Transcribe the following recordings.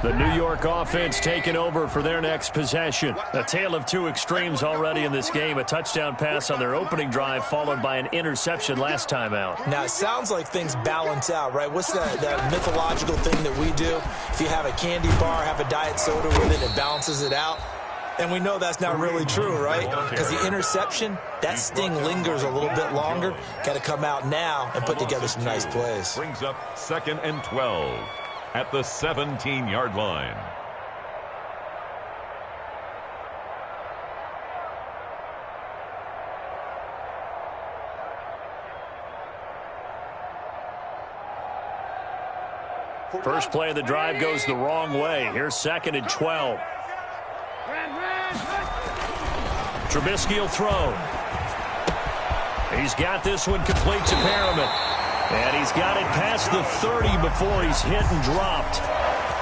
The New York offense taking over for their next possession. A tale of two extremes already in this game. A touchdown pass on their opening drive followed by an interception last time out. Now, it sounds like things balance out, right? What's that mythological thing that we do? If you have a candy bar, have a diet soda with it, it balances it out. And we know that's not really true, right? Because the interception, that sting lingers a little bit longer. Got to come out now and put together some nice plays. Brings up 2nd and 12 at the 17-yard line. First play of the drive goes the wrong way. Here's 2nd and 12. Trubisky will throw. He's got this one complete to Perriman. And he's got it past the 30 before he's hit and dropped.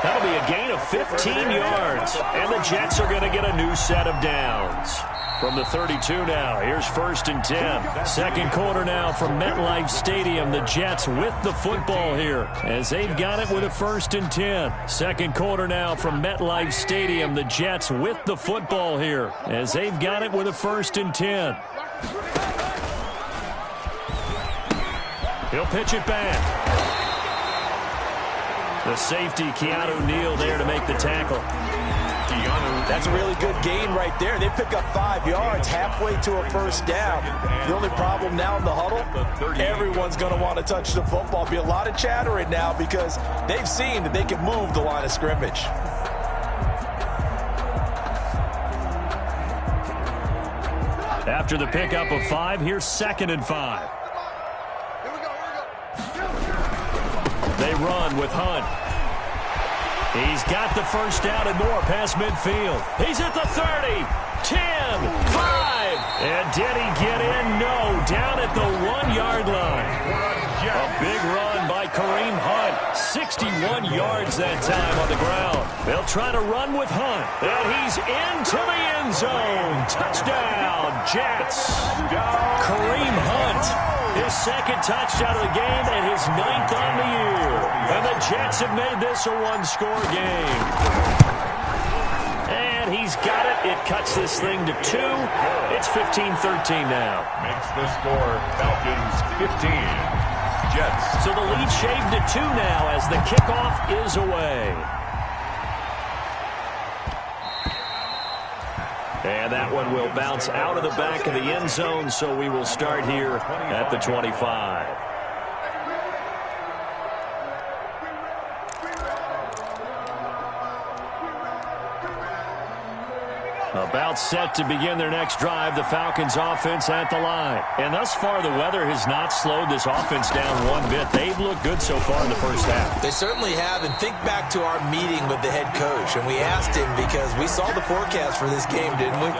That'll be a gain of 15 yards. And the Jets are going to get a new set of downs. From the 32 now, here's 1st and 10. Second quarter now from MetLife Stadium. The Jets with the football here as they've got it with a 1st and 10. Second quarter now from MetLife Stadium. The Jets with the football here as they've got it with a 1st and 10. He'll pitch it back. The safety, Keanu Neal, there to make the tackle. That's a really good gain right there. They pick up 5 yards halfway to a 1st down. The only problem now in the huddle, everyone's going to want to touch the football. Be a lot of chattering now because they've seen that they can move the line of scrimmage. After the pickup of 5, here's 2nd and 5. They run with Hunt. He's got the 1st down and more past midfield. He's at the 30, 10, 5. And did he get in? No, down at the 1-yard line. A big run by Kareem Hunt. 61 yards that time on the ground. They'll try to run with Hunt. And he's into the end zone. Touchdown, Jets. Kareem Hunt. His 2nd touchdown of the game and his 9th on the year. And the Jets have made this a one-score game. And he's got it. It cuts this thing to 2. It's 15-13 now. Makes the score Falcons 15. Jets. So the lead shaved to 2 now as the kickoff is away. And that one will bounce out of the back of the end zone, so we will start here at the 25. About set to begin their next drive, the Falcons offense at the line. And thus far, the weather has not slowed this offense down one bit. They've looked good so far in the 1st half. They certainly have. And think back to our meeting with the head coach. And we asked him because we saw the forecast for this game, didn't we?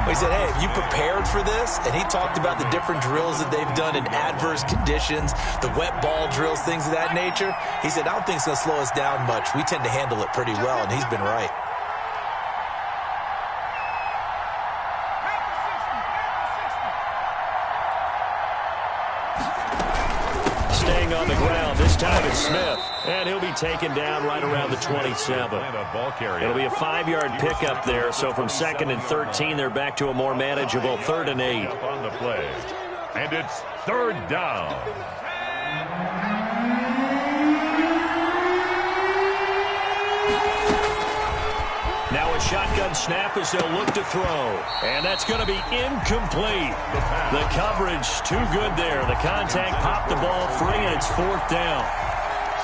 We said, hey, have you prepared for this? And he talked about the different drills that they've done in adverse conditions, the wet ball drills, things of that nature. He said, I don't think it's going to slow us down much. We tend to handle it pretty well, and he's been right. On the ground. This time it's Smith. And he'll be taken down right around the 27. It'll be a 5-yard pickup there. So from 2nd and 13, they're back to a more manageable 3rd and 8. On the play. And it's 3rd down. Now a shotgun snap as they'll look to throw. And that's going to be incomplete. The coverage too good there. The contact popped the ball free, and it's 4th down.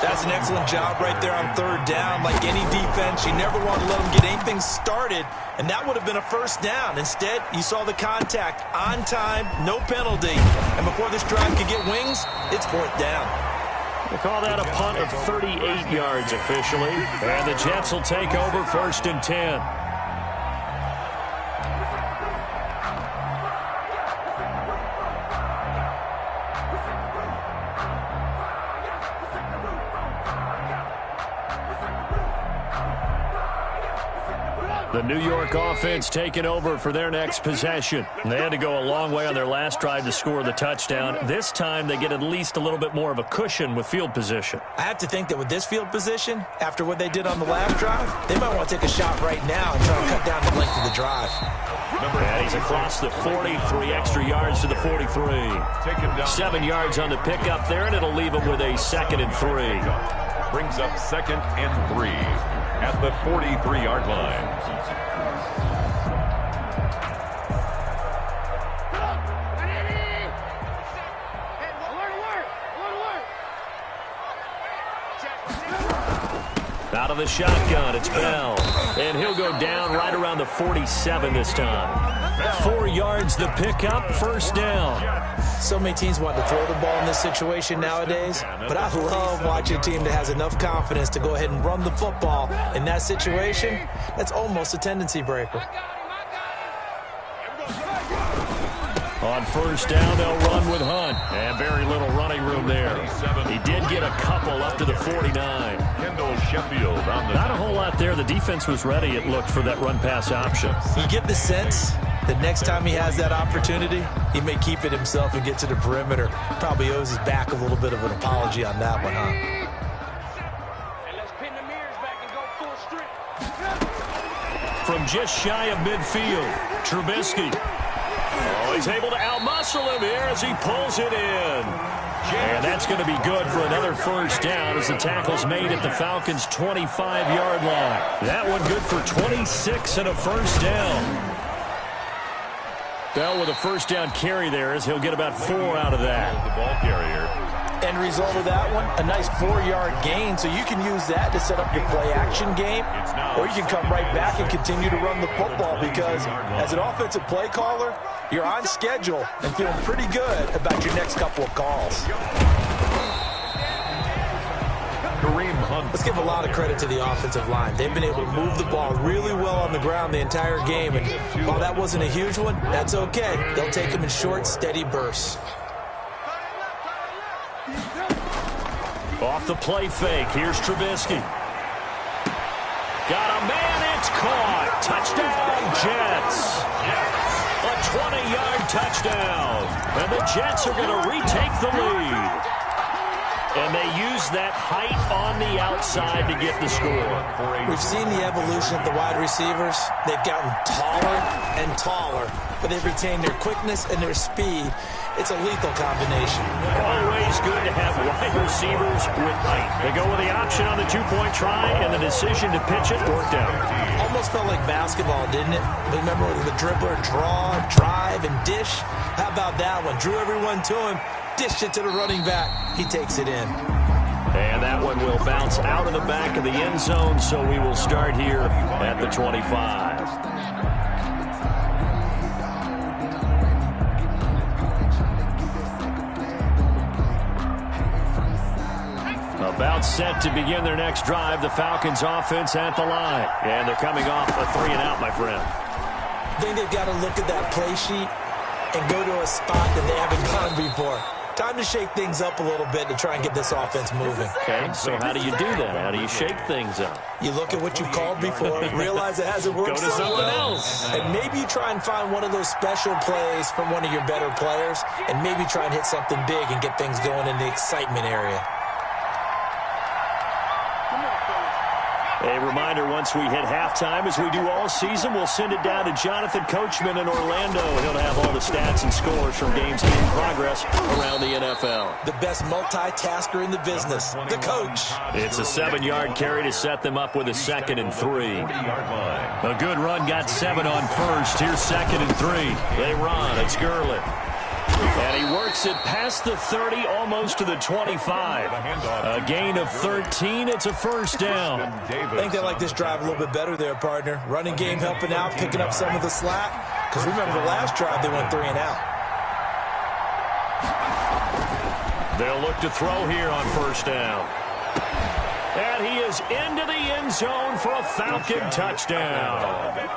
That's an excellent job right there on 3rd down. Like any defense, you never want to let them get anything started, and that would have been a 1st down. Instead, you saw the contact on time, no penalty. And before this drive could get wings, it's 4th down. We'll call that a punt of 38 yards officially. And the Jets will take over 1st and 10. The New York offense taking over for their next possession. They had to go a long way on their last drive to score the touchdown. This time they get at least a little bit more of a cushion with field position. I have to think that with this field position, after what they did on the last drive, they might want to take a shot right now and try to cut down the length of the drive. And he's across the 40, 3 extra yards to the 43. 7 yards on the pickup there, and it'll leave him with a 2nd and 3. Brings up 2nd and 3 at the 43-yard line. Out of the shotgun, it's Bell. And he'll go down right around the 47 this time. 4 yards the pickup, 1st down. So many teams want to throw the ball in this situation nowadays, but I love watching a team that has enough confidence to go ahead and run the football. In that situation, that's almost a tendency breaker. On 1st down, they'll run with Hunt. And very little running room there. He did get a couple up to the 49. Not a whole lot there. The defense was ready, it looked, for that run-pass option. You get the sense that next time he has that opportunity, he may keep it himself and get to the perimeter. Probably owes his back a little bit of an apology on that one, huh? From just shy of midfield, Trubisky. Oh, he's able to outmuscle him here as he pulls it in. And that's going to be good for another 1st down as the tackle's made at the Falcons' 25-yard line. That one good for 26 and a 1st down. Bell with a 1st down carry there as he'll get about 4 out of that. The ball carrier. End result of that one, a nice 4-yard gain, so you can use that to set up your play-action game, or you can come right back and continue to run the football because as an offensive play caller, you're on schedule and feeling pretty good about your next couple of calls. Let's give a lot of credit to the offensive line. They've been able to move the ball really well on the ground the entire game, and while that wasn't a huge one, that's okay. They'll take them in short, steady bursts. Off the play fake, here's Trubisky. Got a man, it's caught. Touchdown, Jets. A 20-yard touchdown. And the Jets are going to retake the lead. And they use that height on the outside to get the score. We've seen the evolution of the wide receivers. They've gotten taller and taller, but they've retained their quickness and their speed. It's a lethal combination. Always good to have wide receivers with height. They go with the option on the 2-point try, and the decision to pitch it worked out. Almost felt like basketball, didn't it? Remember the dribbler, draw, drive, and dish? How about that one? Drew everyone to him, dished it to the running back. He takes it in. And that one will bounce out of the back of the end zone, so we will start here at the 25. About set to begin their next drive, the Falcons offense at the line. And they're coming off a 3-and-out, my friend. I think they've got to look at that play sheet and go to a spot that they haven't gone before. Time to shake things up a little bit to try and get this offense moving. Okay, so how do you do that? How do you shake things up? You look at what you called before, realize it hasn't worked. Go to something else. And maybe you try and find one of those special plays from one of your better players, and maybe try and hit something big and get things going in the excitement area. A reminder, once we hit halftime, as we do all season, we'll send it down to Jonathan Coachman in Orlando. He'll have all the stats and scores from games in progress around the NFL. The best multitasker in the business, the coach. It's a 7-yard carry to set them up with a 2nd and 3. A good run got 7 on 1st. Here's 2nd and 3. They run. It's Gurley. And he works it past the 30, almost to the 25. A gain of 13. It's a 1st down. I think they like this drive a little bit better there, partner. Running game helping out, picking up some of the slack. Because remember the last drive, they went 3-and-out. They'll look to throw here on 1st down. And he is into the end zone for a Falcon touchdown.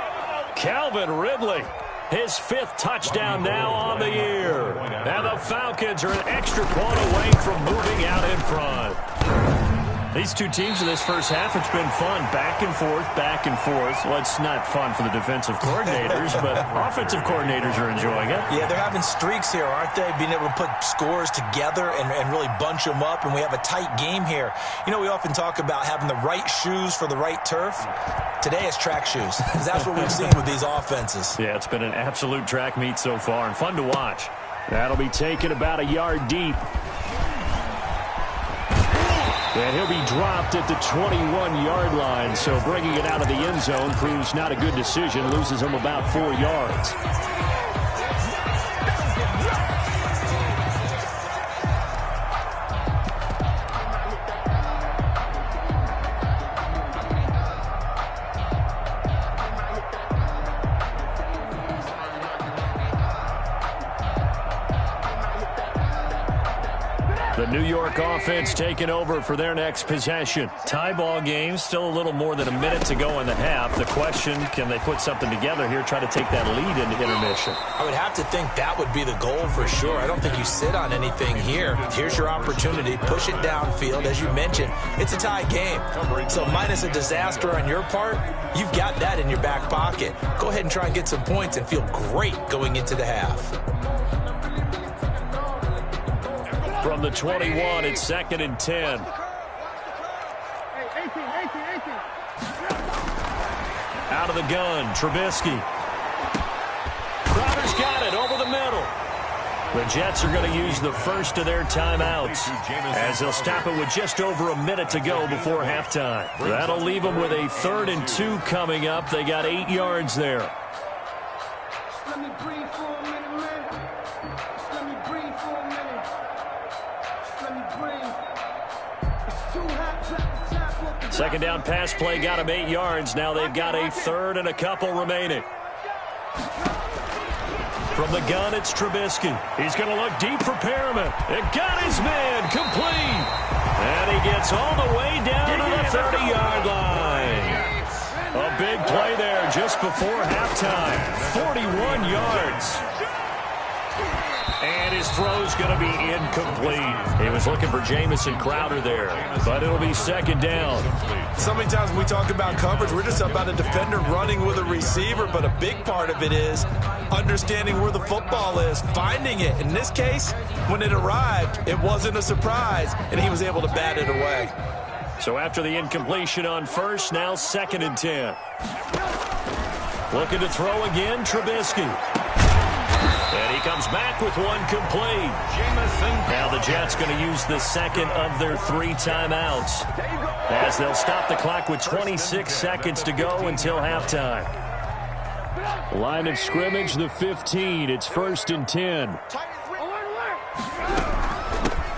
Calvin Ridley. His 5th touchdown now on the year. And the Falcons are an extra point away from moving out in front. These two teams in this first half, it's been fun. Back and forth, back and forth. Well, it's not fun for the defensive coordinators, but offensive coordinators are enjoying it. Yeah, they're having streaks here, aren't they? Being able to put scores together and really bunch them up, and we have a tight game here. You know, we often talk about having the right shoes for the right turf. Today it's track shoes, because that's what we've seen with these offenses. Yeah, it's been an absolute track meet so far, and fun to watch. That'll be taken about a yard deep. And he'll be dropped at the 21-yard line, so bringing it out of the end zone proves not a good decision, loses him about 4 yards. The New York offense taking over for their next possession. Tie ball game, still a little more than a minute to go in the half. The question, can they put something together here, try to take that lead into intermission? I would have to think that would be the goal for sure. I don't think you sit on anything here. Here's your opportunity. Push it downfield. As you mentioned, it's a tie game. So minus a disaster on your part, you've got that in your back pocket. Go ahead and try and get some points and feel great going into the half. From the 21, it's 2nd and 10. Out of the gun, Trubisky. Crowder's got it over the middle. The Jets are going to use the first of their timeouts as they'll stop it with just over a minute to go before halftime. That'll leave them with a 3rd and 2 coming up. They got 8 yards there. Second down pass play got him 8 yards. Now they've got a 3rd and a couple remaining. From the gun, it's Trubisky. He's going to look deep for Perriman. It got his man complete. And he gets all the way down to the 30-yard line. A big play there just before halftime. 41 yards. And his throw's going to be incomplete. He was looking for Jamison Crowder there, but it'll be 2nd down. So many times when we talk about coverage, we're just about a defender running with a receiver, but a big part of it is understanding where the football is, finding it. In this case, when it arrived, it wasn't a surprise, and he was able to bat it away. So after the incompletion on first, now 2nd and 10. Looking to throw again, Trubisky. And he comes back with one complete. Now the Jets going to use the second of their 3 timeouts as they'll stop the clock with 26 seconds to go until halftime. Line of scrimmage, the 15. It's 1st and 10.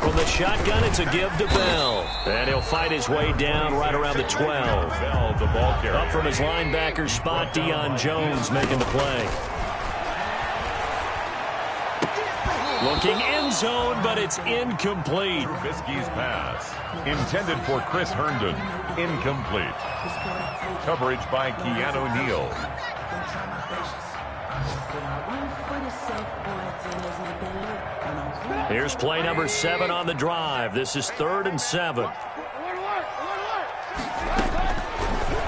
From the shotgun, it's a give to Bell. And he'll fight his way down right around the 12. Bell, the ball carrier. Up from his linebacker spot, Deion Jones making the play. Looking end zone, but it's incomplete. Trubisky's pass, intended for Chris Herndon, incomplete. Coverage by Keanu Neal. Here's play number 7 on the drive. This is 3rd and 7.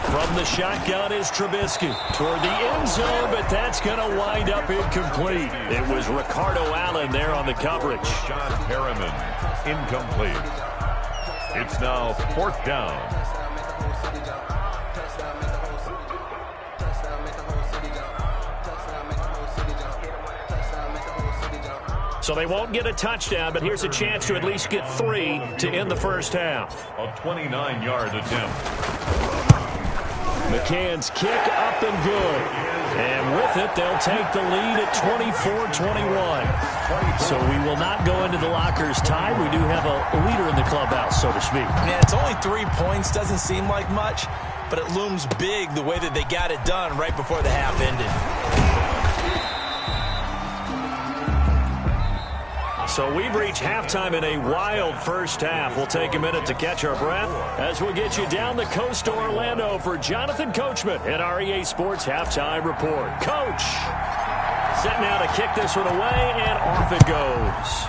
From the shotgun is Trubisky toward the end zone, but that's going to wind up incomplete. It was Ricardo Allen there on the coverage. John Perriman, incomplete. It's now 4th down. So they won't get a touchdown, but here's a chance to at least get 3 to end the first half. A 29-yard attempt. McCann's kick up and good. And with it, they'll take the lead at 24-21. So we will not go into the lockers tied. We do have a leader in the clubhouse, so to speak. Yeah, it's only 3 points. Doesn't seem like much, but it looms big the way that they got it done right before the half ended. So we've reached halftime in a wild first half. We'll take a minute to catch our breath as we'll get you down the coast to Orlando for Jonathan Coachman at our EA Sports Halftime Report. Coach, set now to kick this one away, and off it goes.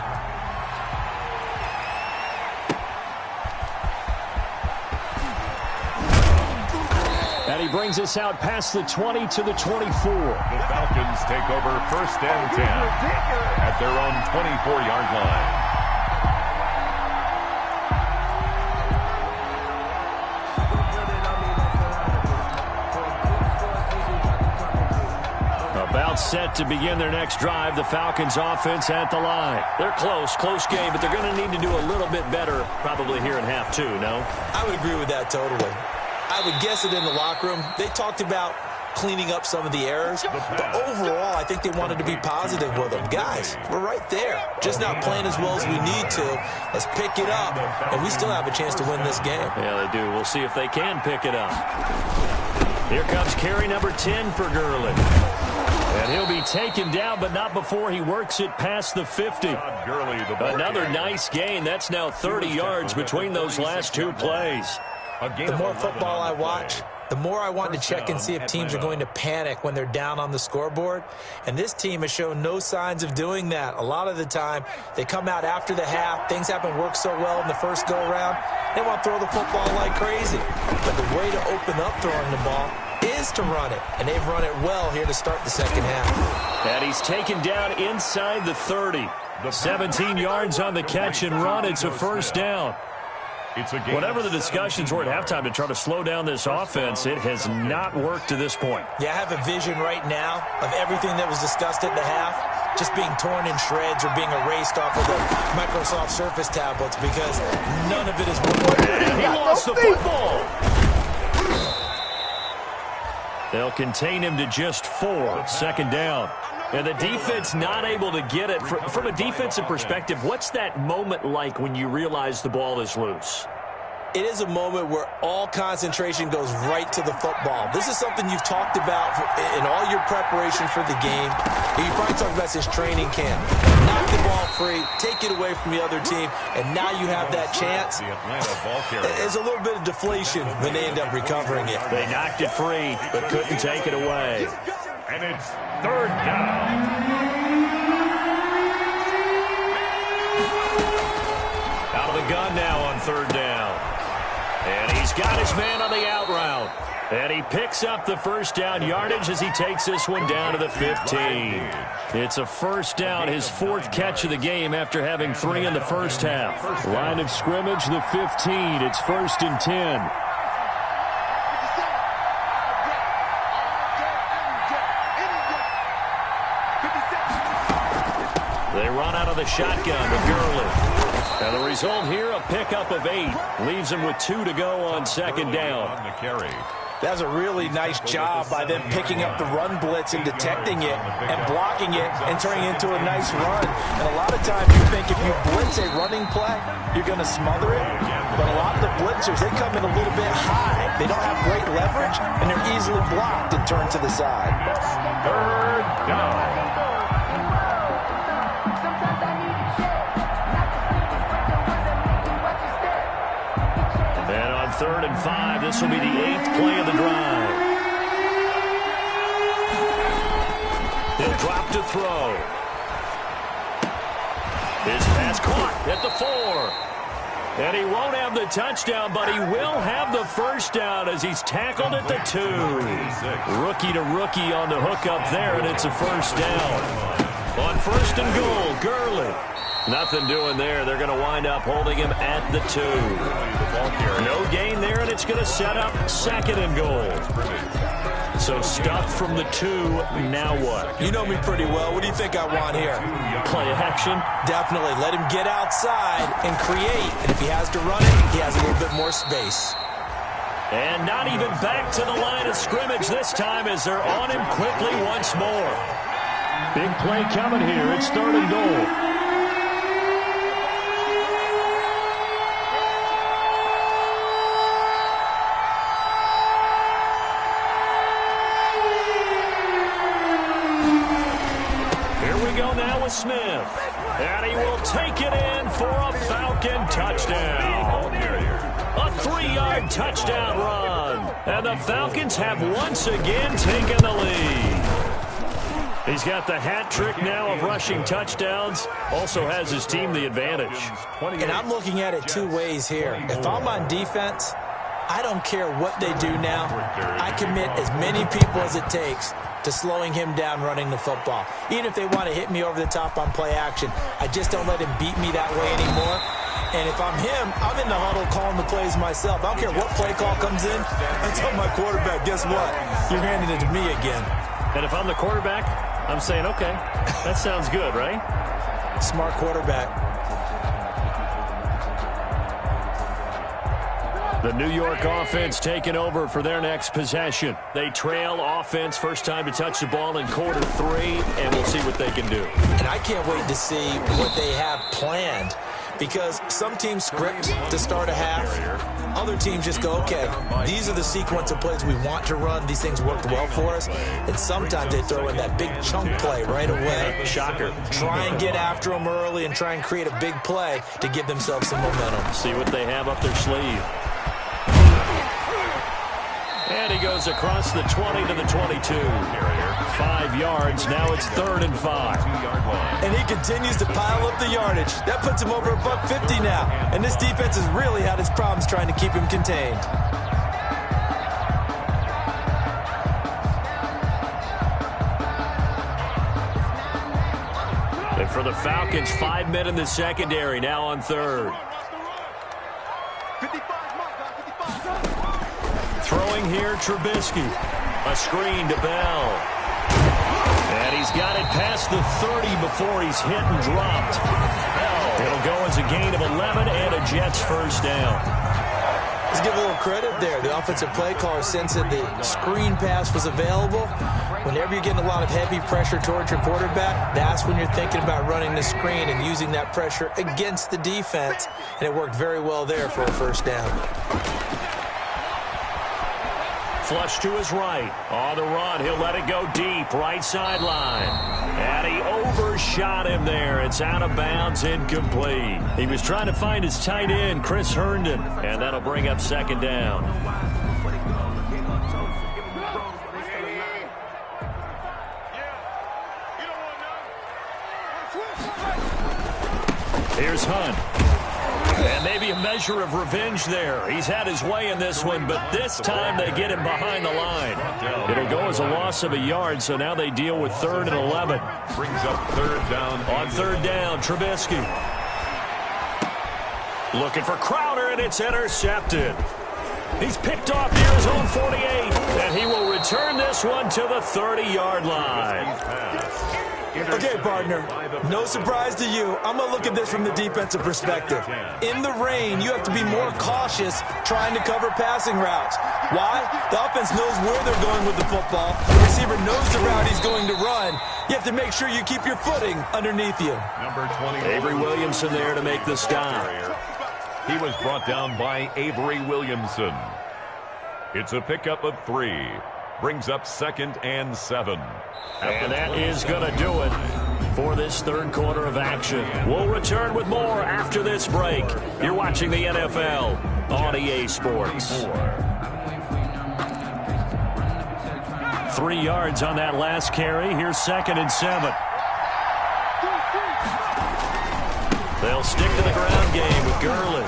brings us out past the 20 to the 24. The Falcons take over 1st and 10 at their own 24-yard line. About set to begin their next drive. The Falcons offense at the line. They're close game, but they're going to need to do a little bit better probably here in half two, no? I would agree with that totally. I would guess it in the locker room. They talked about cleaning up some of the errors, but overall, I think they wanted to be positive with them. Guys, we're right there. Just not playing as well as we need to. Let's pick it up, and we still have a chance to win this game. Yeah, they do. We'll see if they can pick it up. Here comes carry number 10 for Gurley. And he'll be taken down, but not before he works it past the 50. Another nice gain. That's now 30 yards between those last two plays. The more football I watch, the more I want to check and see if teams are going to panic when they're down on the scoreboard. And this team has shown no signs of doing that. A lot of the time, they come out after the half. Things haven't worked so well in the first go-around. They want to throw the football like crazy. But the way to open up throwing the ball is to run it, and they've run it well here to start the second half. And he's taken down inside the 30. 17 yards on the catch and run. It's a first down. Whatever the discussions were at halftime to try to slow down this offense, it has not worked to this point. Yeah, I have a vision right now of everything that was discussed at the half just being torn in shreds or being erased off of the Microsoft Surface tablets because none of it is working. And he lost the football. They'll contain him to just 4. Second down. And the defense not able to get it. From a defensive perspective, what's that moment like when you realize the ball is loose? It is a moment where all concentration goes right to the football. This is something you've talked about in all your preparation for the game. You probably talked about since training camp. Knock the ball free, take it away from the other team, and now you have that chance. There's a little bit of deflation when they end up recovering it. They knocked it free, but couldn't take it away. And it's 3rd down. Out of the gun now on 3rd down. And he's got his man on the out route. And he picks up the first down yardage as he takes this one down to the 15. It's a first down, his 4th catch of the game after having 3 in the first half. Line of scrimmage, the 15. It's 1st and 10. They run out of the shotgun to Gurley. And the result here, a pickup of 8. Leaves him with 2 to go on second down. That was a really nice job by them picking up the run blitz and detecting it and blocking it and turning it into a nice run. And a lot of times you think if you blitz a running play, you're going to smother it. But a lot of the blitzers, they come in a little bit high. They don't have great leverage, and they're easily blocked and turned to the side. 3rd down. And on 3rd and 5, this will be the 8th play of the drive. He'll drop to throw. His pass caught at the 4. And he won't have the touchdown, but he will have the first down as he's tackled at the 2. Rookie to rookie on the hook up there, and it's a first down. On 1st and goal, Gurley. Nothing doing there. They're going to wind up holding him at the 2. No gain there, and it's going to set up 2nd and goal. So stuffed from the 2. Now what? You know me pretty well. What do you think I want here? Play action? Definitely. Let him get outside and create. And if he has to run it, he has a little bit more space. And not even back to the line of scrimmage this time as they're on him quickly once more. Big play coming here. It's 3rd and goal. Smith, and he will take it in for a Falcon touchdown. A 3-yard touchdown run, and the Falcons have once again taken the lead. He's got the hat trick now of rushing touchdowns, also has his team the advantage. And I'm looking at it 2 ways here. If I'm on defense, I don't care what they do now. I commit as many people as it takes to slowing him down running the football. Even if they want to hit me over the top on play action, I just don't let him beat me that way anymore. And if I'm him, I'm in the huddle calling the plays myself. I don't care what play call comes in. I tell my quarterback, guess what? You're handing it to me again. And if I'm the quarterback, I'm saying, okay, that sounds good, right? Smart quarterback. The New York offense taking over for their next possession. They trail offense, first time to touch the ball in quarter 3, and we'll see what they can do. And I can't wait to see what they have planned, because some teams script to start a half. Other teams just go, okay, these are the sequence of plays we want to run. These things worked well for us. And sometimes they throw in that big chunk play right away. Shocker. Try and get after them early and try and create a big play to give themselves some momentum. See what they have up their sleeve. And he goes across the 20 to the 22. 5 yards. Now it's 3rd and 5. And he continues to pile up the yardage. That puts him over $150 now. And this defense has really had its problems trying to keep him contained. And for the Falcons, 5 men in the secondary, now on 3rd. Throwing here, Trubisky. A screen to Bell. And he's got it past the 30 before he's hit and dropped. It'll go as a gain of 11 and a Jets first down. Let's give a little credit there. The offensive play caller sensed that the screen pass was available. Whenever you're getting a lot of heavy pressure towards your quarterback, that's when you're thinking about running the screen and using that pressure against the defense. And it worked very well there for a first down. Flush to his right. On the run, he'll let it go deep. Right sideline. And he overshot him there. It's out of bounds, incomplete. He was trying to find his tight end, Chris Herndon. And that'll bring up 2nd down. Here's Hunt. And maybe a measure of revenge there. He's had his way in this one, but this time they get him behind the line. It'll go as a loss of a yard, so now they deal with 3rd and 11. Brings up 3rd down. On 3rd down, Trubisky. Looking for Crowder, and it's intercepted. He's picked off near his own 48, and he will return this one to the 30-yard line. Okay, partner, no surprise to you. I'm going to look at this from the defensive perspective. In the rain, you have to be more cautious trying to cover passing routes. Why? The offense knows where they're going with the football. The receiver knows the route he's going to run. You have to make sure you keep your footing underneath you. Number 20. Avery Williamson there to make the stop. He was brought down by Avery Williamson. It's a pickup of 3. Brings up 2nd and 7. And that is going to do it for this 3rd quarter of action. We'll return with more after this break. You're watching the NFL on EA Sports. 3 yards on that last carry. Here's 2nd and 7. They'll stick to the ground game with Gurley.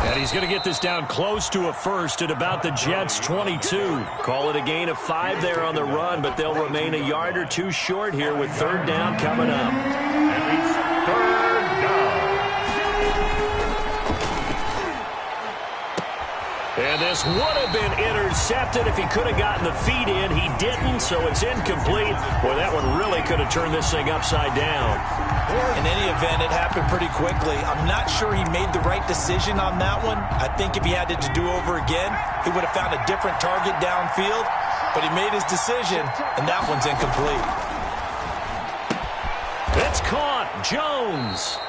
And he's going to get this down close to a first at about the Jets' 22. Call it a gain of 5 there on the run, but they'll remain a yard or 2 short here with 3rd down coming up. And it's 3rd down. And this would have been intercepted if he could have gotten the feet in. He didn't, so it's incomplete. Boy, that one really could have turned this thing upside down. In any event, it happened pretty quickly. I'm not sure he made the right decision on that one. I think if he had it to do over again, he would have found a different target downfield. But he made his decision, and that one's incomplete. It's caught. Jones.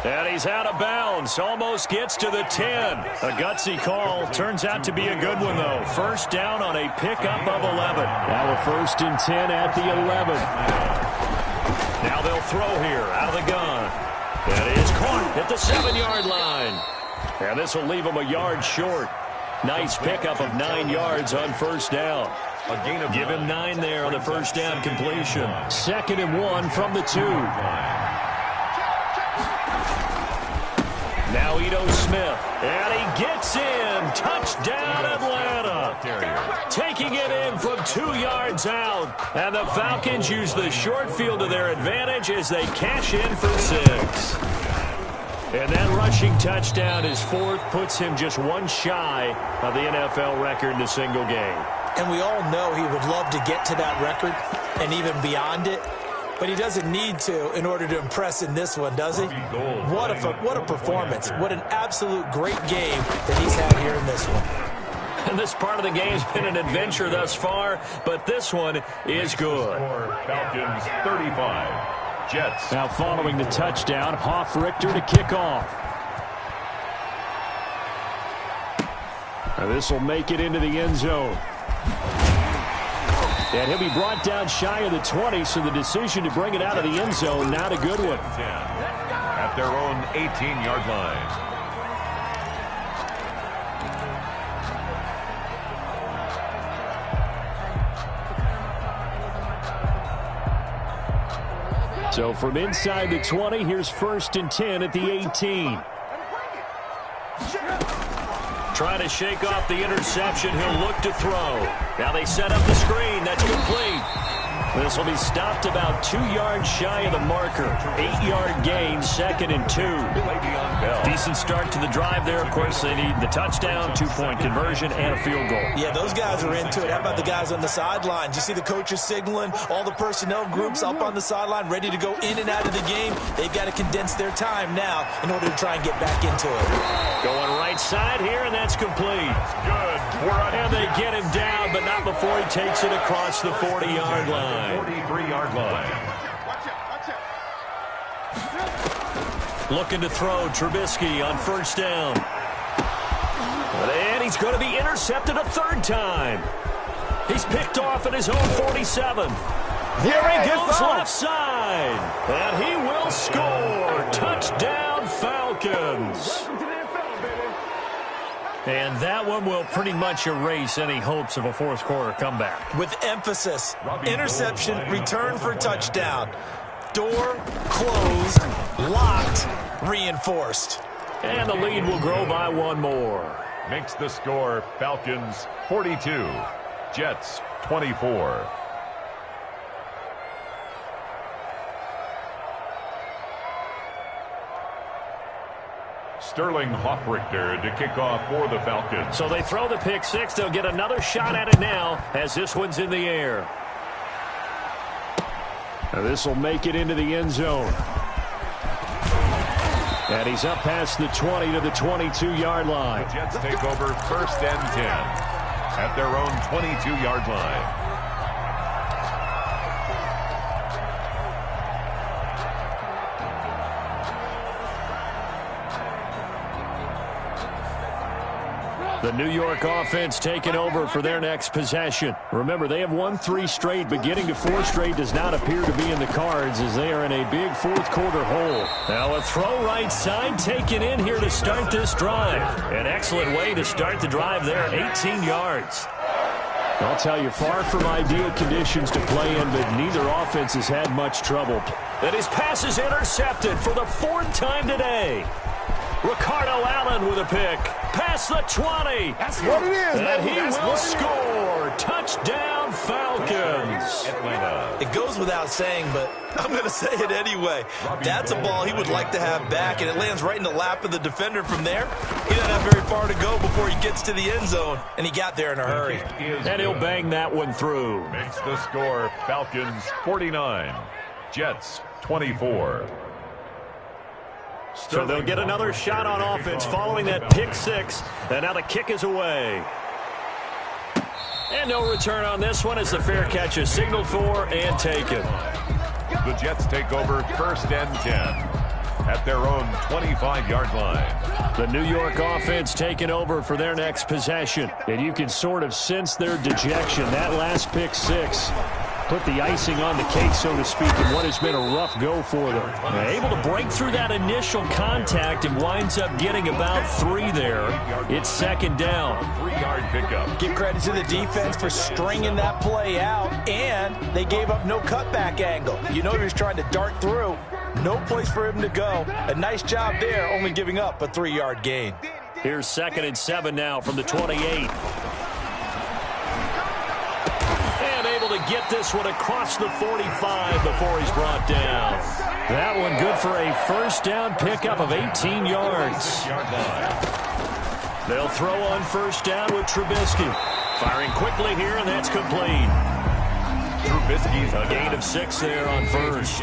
And he's out of bounds. Almost gets to the 10. A gutsy call. Turns out to be a good one, though. First down on a pickup of 11. Now a 1st and 10 at the 11. Now they'll throw here out of the gun. That is caught at the 7-yard line. And this will leave him a yard short. Nice pickup of 9 yards on first down. Give him 9 there on the first down completion. 2nd and 1 from the 2. Now Ito Smith, and he gets in. Touchdown, Atlanta. Taking it in from 2 yards out. And the Falcons use the short field to their advantage as they cash in for 6. And that rushing touchdown, his 4th, puts him just 1 shy of the NFL record in a single game. And we all know he would love to get to that record and even beyond it. But he doesn't need to in order to impress in this one, does he? What a performance. What an absolute great game that he's had here in this one. And this part of the game's been an adventure thus far, but this one is good. Falcons 35, Jets. Now following the touchdown, Hoff-Richter to kick off. And this will make it into the end zone. And he'll be brought down shy of the 20, so the decision to bring it out of the end zone, not a good one. 10 at their own 18-yard line. So from inside the 20, here's 1st and 10 at the 18. Trying to shake off the interception. He'll look to throw. Now they set up the screen. That's complete. This will be stopped about 2 yards shy of the marker. 8-yard gain, 2nd and 2. Decent start to the drive there. Of course, they need the touchdown, 2-point conversion, and a field goal. Yeah, those guys are into it. How about the guys on the sideline? You see the coaches signaling, all the personnel groups up on the sideline, ready to go in and out of the game. They've got to condense their time now in order to try and get back into it. Going right side here, and that's complete. Good. And they get him down, but not before he takes it across the 40-yard line. 43-yard line. Looking to throw, Trubisky on 1st down. And he's going to be intercepted a 3rd time. He's picked off at his own 47. Here he goes left side. And he will score. Touchdown, Falcons. And that one will pretty much erase any hopes of a 4th quarter comeback. With emphasis, interception, return for touchdown. Door closed, locked, reinforced. And the lead will grow by 1 more. Makes the score Falcons 42, Jets 24. Sterling Hoff-Richter to kick off for the Falcons. So they throw the pick 6. They'll get another shot at it now as this one's in the air. This will make it into the end zone. And he's up past the 20 to the 22-yard line. The Jets take over 1st and 10 at their own 22-yard line. The New York offense taking over for their next possession. Remember, they have won 3 straight, but getting to 4 straight does not appear to be in the cards as they are in a big 4th quarter hole. Now a throw right side taken in here to start this drive. An excellent way to start the drive there, 18 yards. I'll tell you, far from ideal conditions to play in, but neither offense has had much trouble. And his pass is intercepted for the 4th time today. Ricardo Allen with a pick. Past the 20. That's what it is, and baby. he That's will what score. Touchdown, Falcons. Atlanta. It goes without saying, but I'm going to say it anyway. That's a ball he would like to have back, and it lands right in the lap of the defender from there. He doesn't have very far to go before he gets to the end zone, and he got there in a hurry. And he'll bang that one through. Makes the score Falcons 49, Jets 24. So they'll get another shot on offense following that pick 6. And now the kick is away. And no return on this one as the fair catch is signaled for and taken. The Jets take over 1st and 10 at their own 25-yard line. The New York offense taking over for their next possession. And you can sort of sense their dejection. That last pick 6 put the icing on the cake, so to speak, in what has been a rough go for them. They're able to break through that initial contact and winds up getting about 3 there. It's 2nd down. 3-yard pickup. Give credit to the defense for stringing that play out, and they gave up no cutback angle. You know he was trying to dart through. No place for him to go. A nice job there, only giving up a 3-yard gain. Here's 2nd and 7 now from the 28. And able to get this one across the 45 before he's brought down. That one good for a first down pickup of 18 yards. They'll throw on first down with Trubisky. Firing quickly here, and that's complete. Trubisky's a gain of 6 there on first.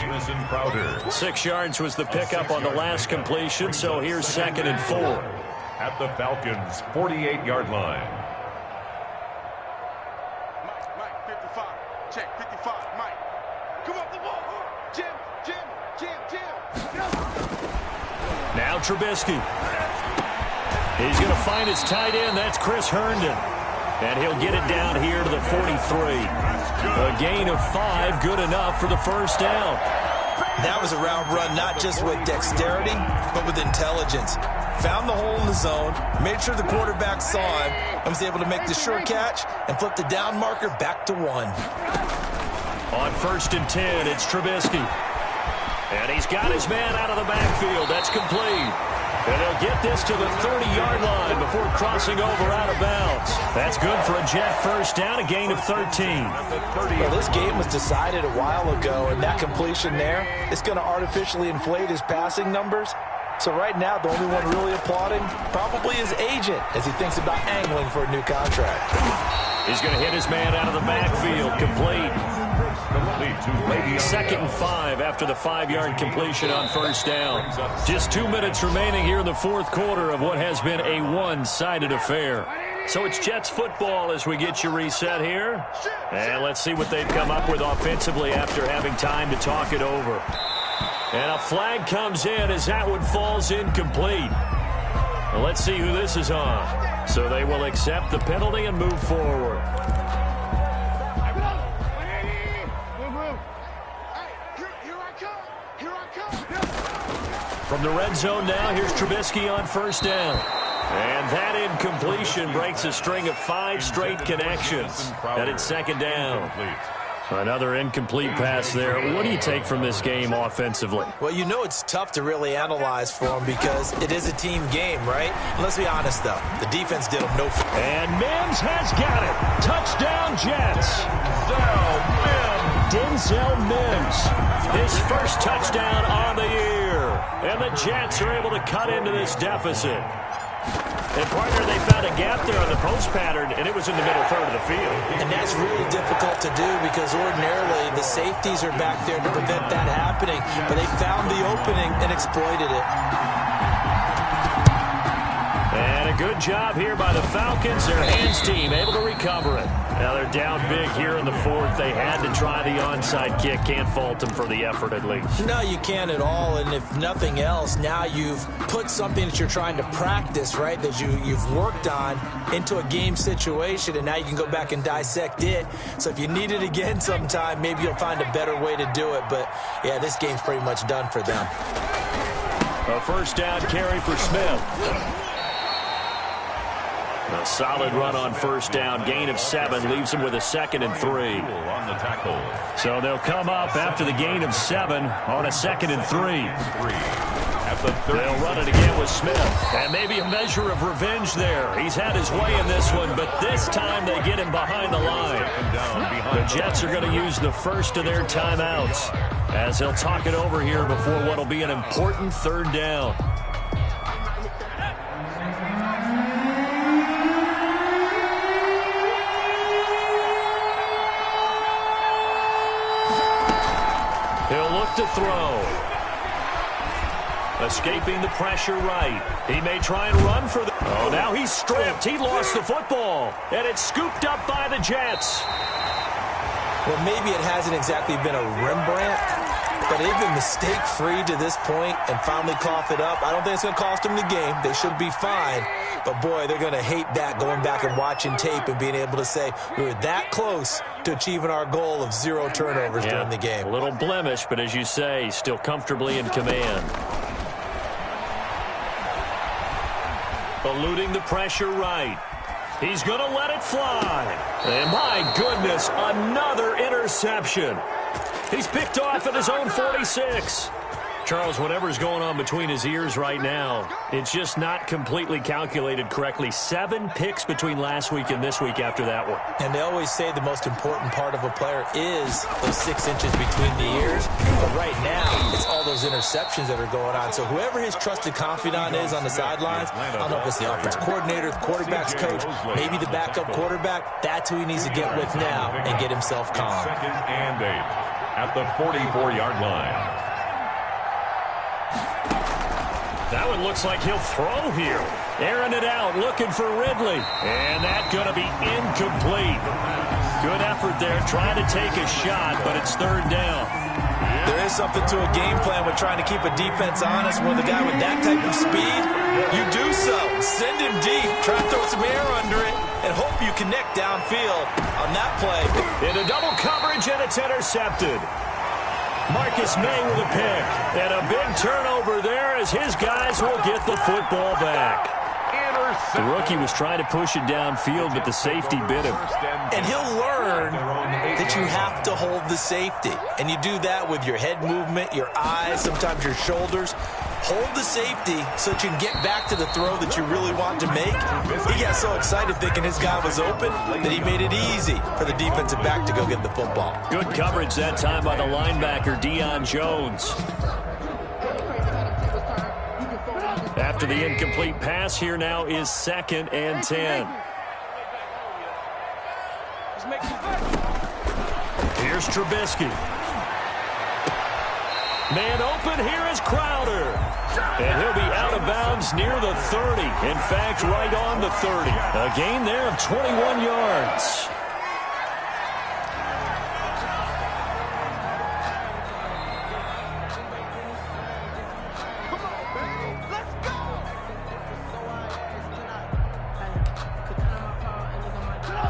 6 yards was the pickup on the last completion, so here's 2nd and 4. At the Falcons' 48-yard line. Mike, 55. Check, 55. Mike. Come up the ball. Jim. Now Trubisky. He's going to find his tight end. That's Chris Herndon. And he'll get it down here to the 43. A gain of 5, good enough for the first down. That was a route run not just with dexterity, but with intelligence. Found the hole in the zone, made sure the quarterback saw him, and was able to make the sure catch and flip the down marker back to 1. On 1st and 10, it's Trubisky. And he's got his man out of the backfield. That's complete. And they'll get this to the 30-yard line before crossing over out of bounds. That's good for a Jet first down, a gain of 13. Well, this game was decided a while ago, and that completion there is going to artificially inflate his passing numbers. So right now, the only one really applauding probably his agent as he thinks about angling for a new contract. He's going to hit his man out of the backfield, complete. 2nd and 5 after the 5-yard completion on first down. Just 2 minutes remaining here in the fourth quarter of what has been a one-sided affair. So it's Jets football as we get you reset here. And let's see what they've come up with offensively after having time to talk it over. And a flag comes in as that one falls incomplete. Well, let's see who this is on. So they will accept the penalty and move forward. From the red zone now, here's Trubisky on first down. And that incompletion breaks a string of 5 straight connections. And it's 2nd down. Another incomplete pass there. What do you take from this game offensively? Well, you know it's tough to really analyze for them because it is a team game, right? Let's be honest, though. The defense did them no favor. And Mims has got it. Touchdown, Jets. Denzel Mims. His first touchdown on the year. And the Jets are able to cut into this deficit. And, partner, they found a gap there on the post pattern, and it was in the middle third of the field. And that's really difficult to do because ordinarily the safeties are back there to prevent that happening. But they found the opening and exploited it. And a good job here by the Falcons. Their hands team able to recover it. Now they're down big here in the fourth. They had to try the onside kick. Can't fault them for the effort at least. No, you can't at all. And if nothing else, now you've put something that you're trying to practice, right, that you've worked on into a game situation, and now you can go back and dissect it. So if you need it again sometime, maybe you'll find a better way to do it. But, yeah, this game's pretty much done for them. A first down carry for Smith. A solid run on first down. Gain of 7 leaves him with a 2nd and 3. On the tackle. So they'll come up after the gain of 7 on a 2nd and 3. They'll run it again with Smith. And maybe a measure of revenge there. He's had his way in this one, but this time they get him behind the line. The Jets are going to use the first of their timeouts as they'll talk it over here before what will be an important 3rd down. He'll look to throw. Escaping the pressure right. He may try and run for the... Oh, now he's stripped. He lost the football. And it's scooped up by the Jets. Well, maybe it hasn't exactly been a Rembrandt, but they've been mistake-free to this point and finally coughed it up. I don't think it's going to cost them the game. They should be fine. But, boy, they're going to hate that, going back and watching tape and being able to say we were that close to achieving our goal of 0 turnovers during the game. A little blemish, but as you say, still comfortably in command. Eluding the pressure right. He's going to let it fly. And, my goodness, another interception. He's picked off at his own 46. Charles, whatever's going on between his ears right now, it's just not completely calculated correctly. 7 picks between last week and this week after that one. And they always say the most important part of a player is those 6 inches between the ears. But right now, it's all those interceptions that are going on. So whoever his trusted confidant is on the sidelines, I don't know if it's the offense coordinator, the quarterback's coach, maybe the backup quarterback, that's who he needs to get with now and get himself calm. 2nd and 8 at the 44-yard line. That one looks like he'll throw here. Airing it out, looking for Ridley. And that's going to be incomplete. Good effort there, trying to take a shot, but it's 3rd down. There is something to a game plan with trying to keep a defense honest. With a guy with that type of speed, you do so. Send him deep, try to throw some air under it, and hope you connect downfield on that play. Into double coverage, and it's intercepted. Marcus May with a pick. And a big turnover there as his guys will get the football back. The rookie was trying to push it downfield, but the safety bit him. And he'll learn that you have to hold the safety. And you do that with your head movement, your eyes, sometimes your shoulders. Hold the safety so that you can get back to the throw that you really want to make. He got so excited thinking his guy was open that he made it easy for the defensive back to go get the football. Good coverage that time by the linebacker, Deion Jones. After the incomplete pass, here now is 2nd and 10. Here's Trubisky. Man open, here is Crowder. And he'll be out of bounds near the 30. In fact, right on the 30. A gain there of 21 yards.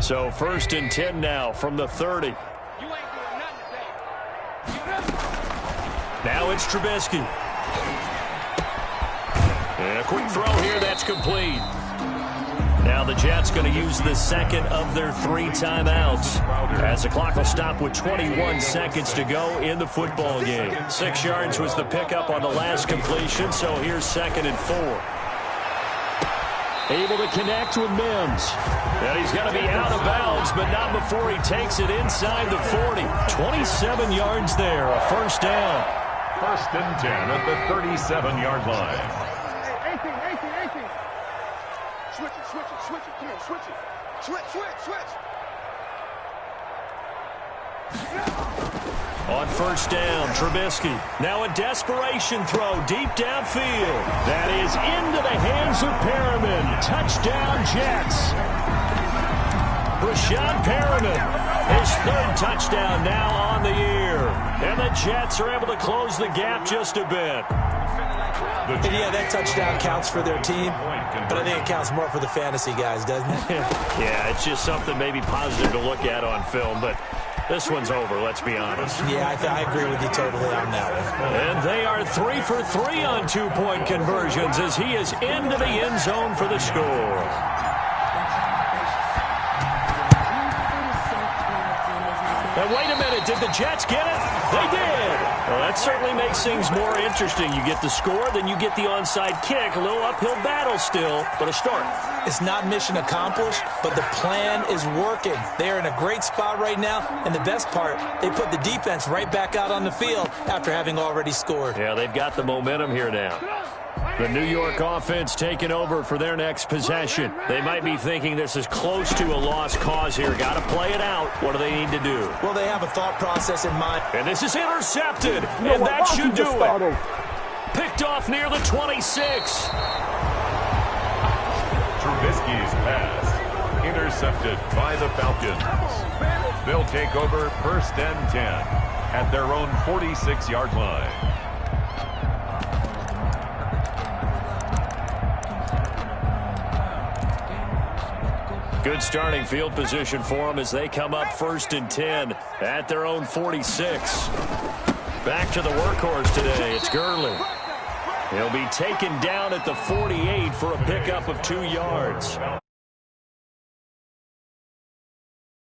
So 1st and 10 now from the 30. Now it's Trubisky. And a quick throw here, that's complete. Now the Jets going to use the 2nd of their 3 timeouts as the clock will stop with 21 seconds to go in the football game. 6 yards was the pickup on the last completion, so here's 2nd and 4. Able to connect with Mims. And he's going to be out of bounds, but not before he takes it inside the 40. 27 yards there, a 1st down. 1st and 10 at the 37-yard line. 18. Switch it. Come on, switch it. Switch. On 1st down, Trubisky. Now a desperation throw deep downfield. That is into the hands of Perriman. Touchdown, Jets. Rashad Perriman, his 3rd touchdown now on the year. And the Jets are able to close the gap just a bit. And yeah, that touchdown counts for their team, but I think it counts more for the fantasy guys, doesn't it? Yeah, it's just something maybe positive to look at on film, but this one's over, let's be honest. Yeah, I agree with you totally on that one. And they are 3 for 3 on 2-point conversions as he is into the end zone for the score. And wait a minute, did the Jets get it? They did. Well, that certainly makes things more interesting. You get the score, then you get the onside kick. A little uphill battle still, but a start. It's not mission accomplished, but the plan is working. They are in a great spot right now, and the best part, they put the defense right back out on the field after having already scored. Yeah, they've got the momentum here now. The New York offense taking over for their next possession. They might be thinking this is close to a lost cause here. Got to play it out. What do they need to do? Well, they have a thought process in mind. And this is intercepted, and that should do it. Picked off near the 26. Trubisky's pass intercepted by the Falcons. They'll take over 1st and 10 at their own 46-yard line. Good starting field position for them as they come up 1st and 10 at their own 46. Back to the workhorse today. It's Gurley. He'll be taken down at the 48 for a pickup of 2 yards.